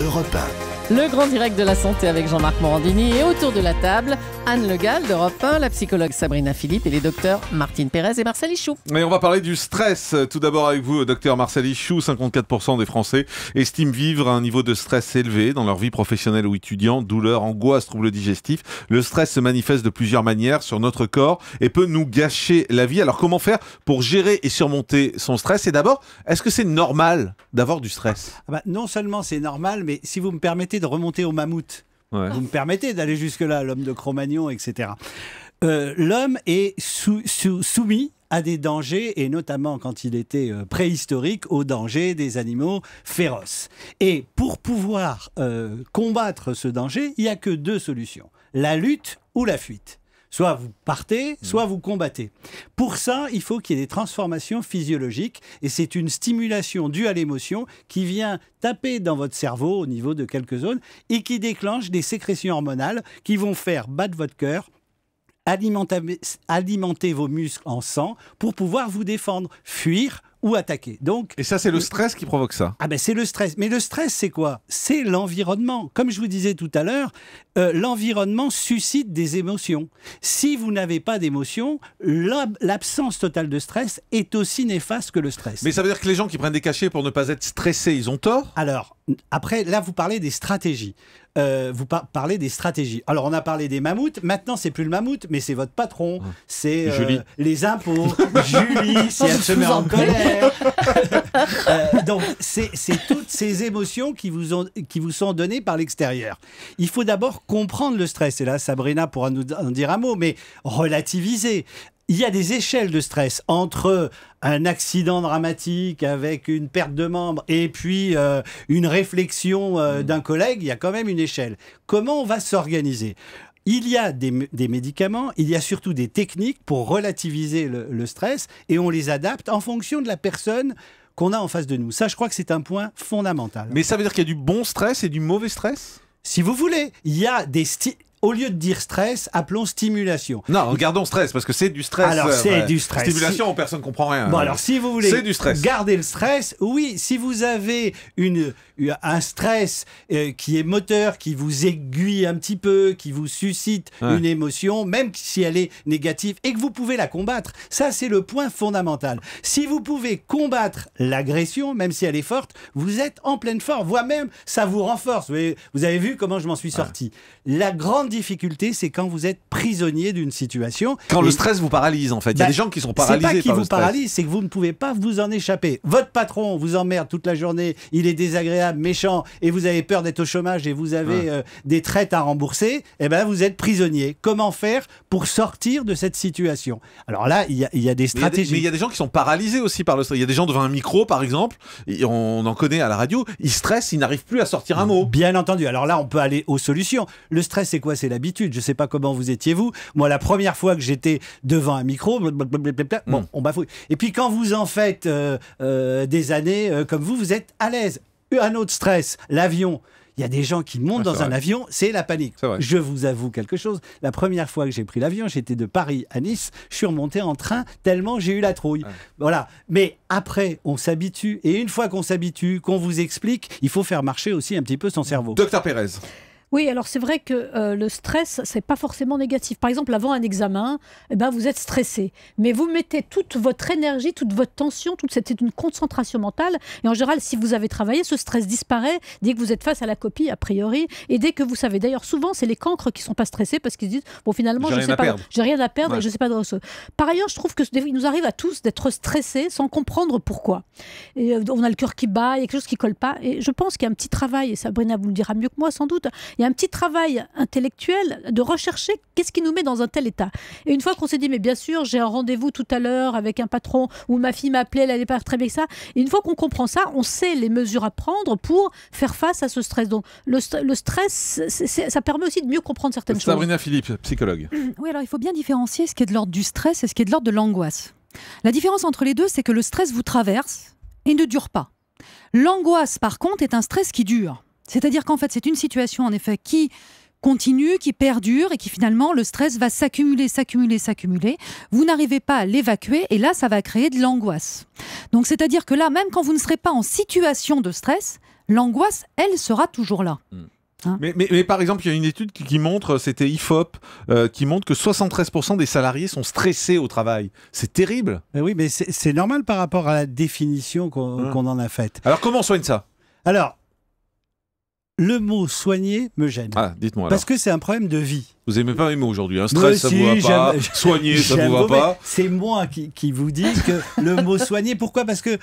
Europe 1. Le grand direct de la santé avec Jean-Marc Morandini et autour de la table, Anne Le Gall d'Europe 1, la psychologue Sabrina Philippe et les docteurs Martine Pérez et Marcel Ichoux. Et on va parler du stress. Tout d'abord avec vous, docteur Marcel Ichoux. 54% des Français estiment vivre un niveau de stress élevé dans leur vie professionnelle ou étudiante. Douleurs, angoisse, troubles digestifs. Le stress se manifeste de plusieurs manières sur notre corps et peut nous gâcher la vie. Alors comment faire pour gérer et surmonter son stress? Et d'abord, est-ce que c'est normal d'avoir du stress? Non seulement c'est normal, mais si vous me permettez de remonter au mammouth, vous me permettez d'aller jusque-là, l'homme de Cro-Magnon, etc. L'homme est soumis à des dangers, et notamment quand il était préhistorique, aux dangers des animaux féroces. Et pour pouvoir combattre ce danger, il n'y a que deux solutions, la lutte ou la fuite. Soit vous partez, soit vous combattez. Pour ça, il faut qu'il y ait des transformations physiologiques et c'est une stimulation due à l'émotion qui vient taper dans votre cerveau au niveau de quelques zones et qui déclenche des sécrétions hormonales qui vont faire battre votre cœur, alimenter vos muscles en sang pour pouvoir vous défendre, fuir ou attaquer. Donc, et ça, c'est le stress qui provoque ça? C'est le stress. Mais le stress, c'est quoi? C'est l'environnement. Comme je vous disais tout à l'heure, l'environnement suscite des émotions. Si vous n'avez pas d'émotions, l'absence totale de stress est aussi néfaste que le stress. Mais ça veut dire que les gens qui prennent des cachets pour ne pas être stressés, ils ont tort? Alors, après, là, vous parlez des stratégies. Parlez des stratégies. Alors, on a parlé des mammouths. Maintenant, c'est plus le mammouth, mais c'est votre patron. C'est les impôts. Julie, si elle se met en colère. Donc, c'est toutes ces émotions qui vous sont données par l'extérieur. Il faut d'abord comprendre le stress. Et là, Sabrina pourra nous en dire un mot, mais relativiser. Il y a des échelles de stress entre un accident dramatique avec une perte de membre et puis une réflexion d'un collègue. Il y a quand même une échelle. Comment on va s'organiser ? Il y a des médicaments, il y a surtout des techniques pour relativiser le stress et on les adapte en fonction de la personne qu'on a en face de nous. Ça, je crois que c'est un point fondamental. Mais ça veut dire qu'il y a du bon stress et du mauvais stress ? Si vous voulez, il y a des au lieu de dire stress, appelons stimulation. Non, regardons stress, parce que c'est du stress. Alors, c'est du stress. Stimulation, personne ne comprend rien. Bon, alors, si vous voulez c'est du stress. Garder le stress, oui, si vous avez un stress qui est moteur, qui vous aiguille un petit peu, qui vous suscite une émotion, même si elle est négative, et que vous pouvez la combattre, ça, c'est le point fondamental. Si vous pouvez combattre l'agression, même si elle est forte, vous êtes en pleine forme, voire même, ça vous renforce. Vous avez vu comment je m'en suis sorti. La grande difficulté, c'est quand vous êtes prisonnier d'une situation. Quand le stress vous paralyse, en fait. Il y a des gens qui sont paralysés par le stress. C'est pas qu'il vous paralyse, c'est que vous ne pouvez pas vous en échapper. Votre patron vous emmerde toute la journée, il est désagréable, méchant, et vous avez peur d'être au chômage et vous avez des traites à rembourser, eh ben vous êtes prisonnier. Comment faire pour sortir de cette situation? Alors là, il y a des stratégies. Mais il y a des gens qui sont paralysés aussi par le stress. Il y a des gens devant un micro, par exemple, et on en connaît à la radio, ils stressent, ils n'arrivent plus à sortir un mot. Bien entendu. Alors là, on peut aller aux solutions. Le stress, c'est quoi? C'est l'habitude. Je ne sais pas comment vous étiez vous. Moi, la première fois que j'étais devant un micro, on bafouille. Et puis quand vous en faites des années comme vous êtes à l'aise. Un autre stress, l'avion. Il y a des gens qui montent dans un avion, c'est la panique. Je vous avoue quelque chose. La première fois que j'ai pris l'avion, j'étais de Paris à Nice. Je suis remonté en train tellement j'ai eu la trouille. Voilà. Mais après, on s'habitue. Et une fois qu'on s'habitue, qu'on vous explique, il faut faire marcher aussi un petit peu son cerveau. Docteur Pérez. Oui, alors c'est vrai que le stress, c'est pas forcément négatif. Par exemple, avant un examen, vous êtes stressé. Mais vous mettez toute votre énergie, toute votre tension, c'est une concentration mentale. Et en général, si vous avez travaillé, ce stress disparaît dès que vous êtes face à la copie, a priori. Et dès que vous savez. D'ailleurs, souvent, c'est les cancres qui sont pas stressés parce qu'ils se disent, bon, finalement, j'ai rien à perdre et je sais pas. Par ailleurs, je trouve que il nous arrive à tous d'être stressés sans comprendre pourquoi. Et on a le cœur qui bat, il y a quelque chose qui colle pas. Et je pense qu'il y a un petit travail, et Sabrina vous le dira mieux que moi, sans doute. Il y a un petit travail intellectuel de rechercher qu'est-ce qui nous met dans un tel état. Et une fois qu'on s'est dit, mais bien sûr, j'ai un rendez-vous tout à l'heure avec un patron où ma fille m'appelait, elle n'allait pas très bien que ça. Et une fois qu'on comprend ça, on sait les mesures à prendre pour faire face à ce stress. Donc le stress, ça permet aussi de mieux comprendre certaines choses. Sabrina Philippe, psychologue. Oui, alors il faut bien différencier ce qui est de l'ordre du stress et ce qui est de l'ordre de l'angoisse. La différence entre les deux, c'est que le stress vous traverse et ne dure pas. L'angoisse, par contre, est un stress qui dure. C'est-à-dire qu'en fait, c'est une situation, en effet, qui continue, qui perdure et qui finalement, le stress va s'accumuler. Vous n'arrivez pas à l'évacuer et là, ça va créer de l'angoisse. Donc, c'est-à-dire que là, même quand vous ne serez pas en situation de stress, l'angoisse, elle, sera toujours là. Hein, mais par exemple, il y a une étude qui montre, c'était IFOP, qui montre que 73% des salariés sont stressés au travail. C'est terrible. Oui, mais c'est normal par rapport à la définition qu'on en a faite. Alors comment on soigne ça? Alors, le mot soigner me gêne. Ah, dites-moi alors. Parce que c'est un problème de vie. Vous aimez pas les mots aujourd'hui, hein? Stress, ça vous va pas. Soigner, ça vous va pas. C'est moi qui vous dis que le mot soigner, pourquoi? Parce que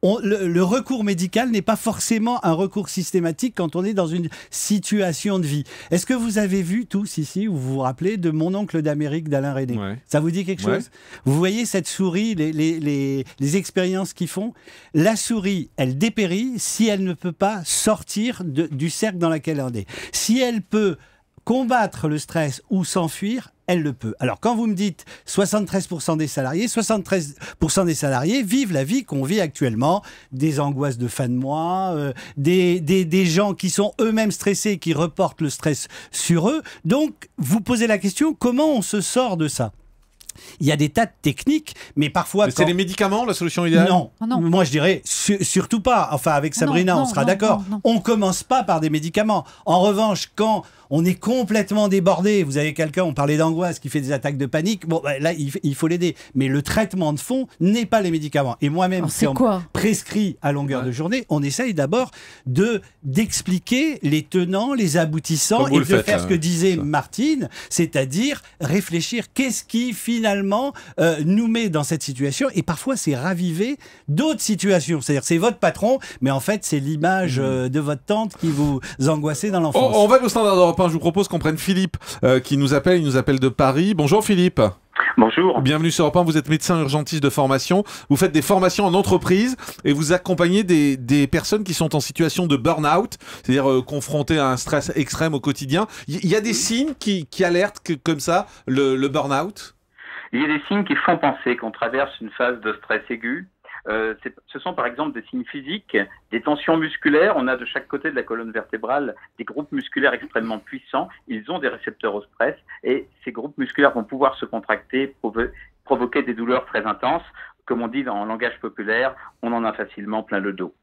le recours médical n'est pas forcément un recours systématique quand on est dans une situation de vie. Est-ce que vous avez vu tous ici, ou vous vous rappelez de Mon oncle d'Amérique d'Alain Resnais? Ça vous dit quelque chose? Vous voyez cette souris, les expériences qu'ils font? La souris, elle dépérit si elle ne peut pas sortir du cercle dans lequel elle est. Si elle peut combattre le stress ou s'enfuir, elle le peut. Alors quand vous me dites 73% des salariés vivent la vie qu'on vit actuellement, des angoisses de fin de mois, des gens qui sont eux-mêmes stressés, qui reportent le stress sur eux. Donc vous posez la question, comment on se sort de ça? Il y a des tas de techniques, mais parfois... C'est les médicaments, la solution idéale? Non. Moi je dirais surtout pas. Enfin, avec Sabrina, on sera d'accord. On commence pas par des médicaments. En revanche, quand on est complètement débordé, vous avez quelqu'un, on parlait d'angoisse, qui fait des attaques de panique, bon, là, il faut l'aider. Mais le traitement de fond n'est pas les médicaments. Et moi-même, c'est prescrit à longueur de journée, on essaye d'abord d'expliquer les tenants, les aboutissants, et de faire ce que disait Martine, c'est-à-dire réfléchir qu'est-ce qui finalement nous met dans cette situation. Et parfois, c'est raviver d'autres situations. C'est-à-dire, c'est votre patron, mais en fait, c'est l'image de votre tante qui vous angoissait dans l'enfance. On va au standard d'Europe 1. Je vous propose qu'on prenne Philippe qui nous appelle. Il nous appelle de Paris. Bonjour Philippe. Bonjour. Bienvenue sur Europe 1. Vous êtes médecin urgentiste de formation. Vous faites des formations en entreprise et vous accompagnez des personnes qui sont en situation de burn-out, c'est-à-dire confrontées à un stress extrême au quotidien. Il y a des signes qui alertent comme ça le burn-out? Il y a des signes qui font penser qu'on traverse une phase de stress aigu. Ce sont par exemple des signes physiques, des tensions musculaires. On a de chaque côté de la colonne vertébrale des groupes musculaires extrêmement puissants. Ils ont des récepteurs au stress et ces groupes musculaires vont pouvoir se contracter, provoquer des douleurs très intenses. Comme on dit en langage populaire, on en a facilement plein le dos.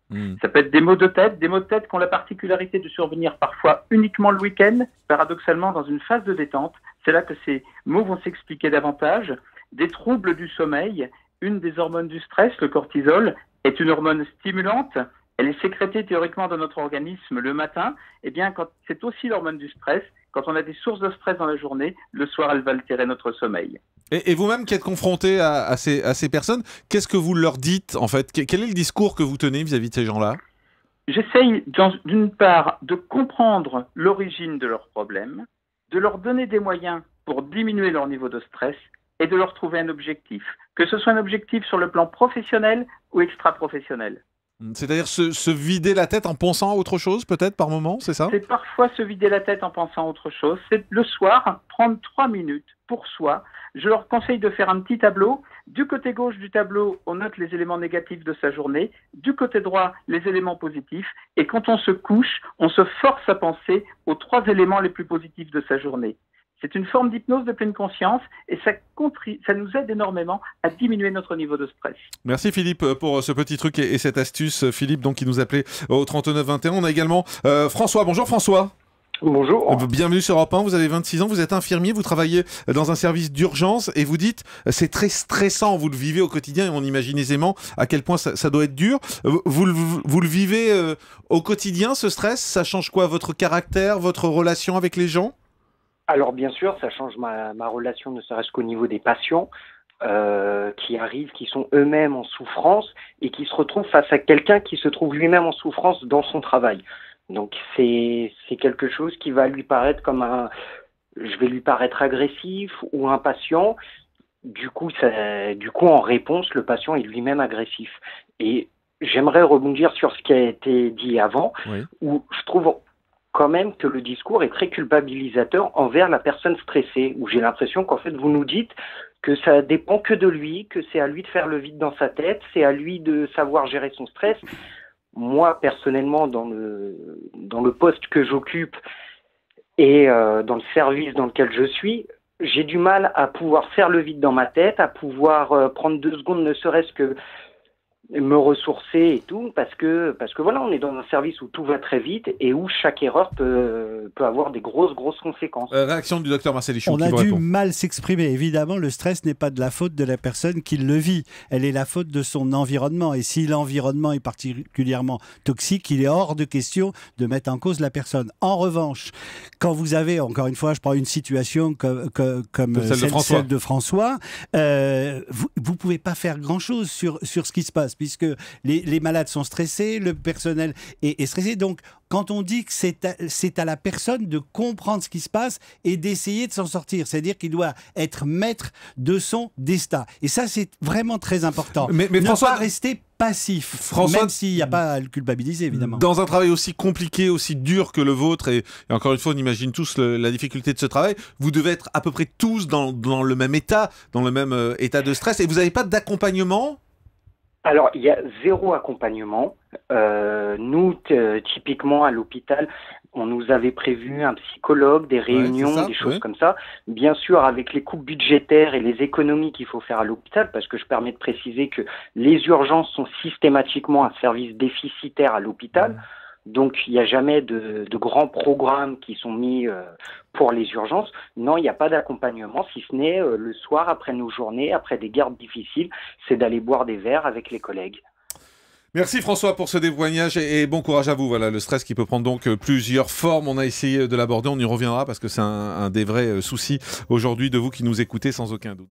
Ça peut être des maux de tête qui ont la particularité de survenir parfois uniquement le week-end, paradoxalement dans une phase de détente. C'est là que ces maux vont s'expliquer davantage. Des troubles du sommeil. Une des hormones du stress, le cortisol, est une hormone stimulante. Elle est sécrétée théoriquement dans notre organisme le matin. Eh bien, c'est aussi l'hormone du stress. Quand on a des sources de stress dans la journée, le soir, elle va altérer notre sommeil. Et vous-même qui êtes confronté à ces personnes, qu'est-ce que vous leur dites en fait? Quel est le discours que vous tenez vis-à-vis de ces gens-là? J'essaye d'une part de comprendre l'origine de leurs problèmes, de leur donner des moyens pour diminuer leur niveau de stress et de leur trouver un objectif, que ce soit un objectif sur le plan professionnel ou extra-professionnel. C'est-à-dire se vider la tête en pensant à autre chose, peut-être, par moment, c'est ça? C'est parfois se vider la tête en pensant à autre chose. C'est le soir, prendre 3 minutes pour soi. Je leur conseille de faire un petit tableau. Du côté gauche du tableau, on note les éléments négatifs de sa journée. Du côté droit, les éléments positifs. Et quand on se couche, on se force à penser aux 3 éléments les plus positifs de sa journée. C'est une forme d'hypnose de pleine conscience et ça nous aide énormément à diminuer notre niveau de stress. Merci Philippe pour ce petit truc et cette astuce. Philippe donc qui nous appelait au 39 21. On a également François. Bonjour François. Bonjour. Bienvenue sur Europe 1, vous avez 26 ans, vous êtes infirmier, vous travaillez dans un service d'urgence et vous dites c'est très stressant, vous le vivez au quotidien et on imagine aisément à quel point ça doit être dur. Vous le vivez au quotidien ce stress? Ça change quoi votre caractère, votre relation avec les gens? Alors bien sûr, ça change ma relation, ne serait-ce qu'au niveau des patients qui arrivent, qui sont eux-mêmes en souffrance et qui se retrouvent face à quelqu'un qui se trouve lui-même en souffrance dans son travail. Donc c'est quelque chose qui va lui paraître je vais lui paraître agressif ou impatient. Du coup, en réponse, le patient est lui-même agressif. Et j'aimerais rebondir sur ce qui a été dit avant, où je trouve quand même que le discours est très culpabilisateur envers la personne stressée, où j'ai l'impression qu'en fait vous nous dites que ça dépend que de lui, que c'est à lui de faire le vide dans sa tête, c'est à lui de savoir gérer son stress. Moi, personnellement, dans le poste que j'occupe et dans le service dans lequel je suis, j'ai du mal à pouvoir faire le vide dans ma tête, à pouvoir prendre 2 secondes, ne serait-ce que me ressourcer et tout, parce que voilà, on est dans un service où tout va très vite et où chaque erreur peut avoir des grosses conséquences. Réaction du docteur Marcel Ichoux. On a dû mal s'exprimer. Évidemment, le stress n'est pas de la faute de la personne qui le vit. Elle est la faute de son environnement. Et si l'environnement est particulièrement toxique, il est hors de question de mettre en cause la personne. En revanche, quand vous avez, encore une fois, je prends une situation comme celle de François, vous pouvez pas faire grand-chose sur ce qui se passe, puisque les malades sont stressés, le personnel est stressé. Donc, quand on dit que c'est à la personne de comprendre ce qui se passe et d'essayer de s'en sortir, c'est-à-dire qu'il doit être maître de son destin. Et ça, c'est vraiment très important. Mais ne François, pas rester passif, François, même s'il n'y a pas à le culpabiliser, évidemment. Dans un travail aussi compliqué, aussi dur que le vôtre, et encore une fois, on imagine tous la difficulté de ce travail, vous devez être à peu près tous dans le même état, dans le même état de stress, et vous n'avez pas d'accompagnement ? Alors, il y a 0 accompagnement. Nous, typiquement à l'hôpital, on nous avait prévu un psychologue, des réunions, des choses comme ça. Bien sûr, avec les coupes budgétaires et les économies qu'il faut faire à l'hôpital, parce que je permets de préciser que les urgences sont systématiquement un service déficitaire à l'hôpital. Donc, il n'y a jamais de grands programmes qui sont mis pour les urgences. Non, il n'y a pas d'accompagnement, si ce n'est le soir, après nos journées, après des gardes difficiles, c'est d'aller boire des verres avec les collègues. Merci François pour ce témoignage et bon courage à vous. Voilà, le stress qui peut prendre donc plusieurs formes. On a essayé de l'aborder, on y reviendra parce que c'est un des vrais soucis aujourd'hui de vous qui nous écoutez sans aucun doute.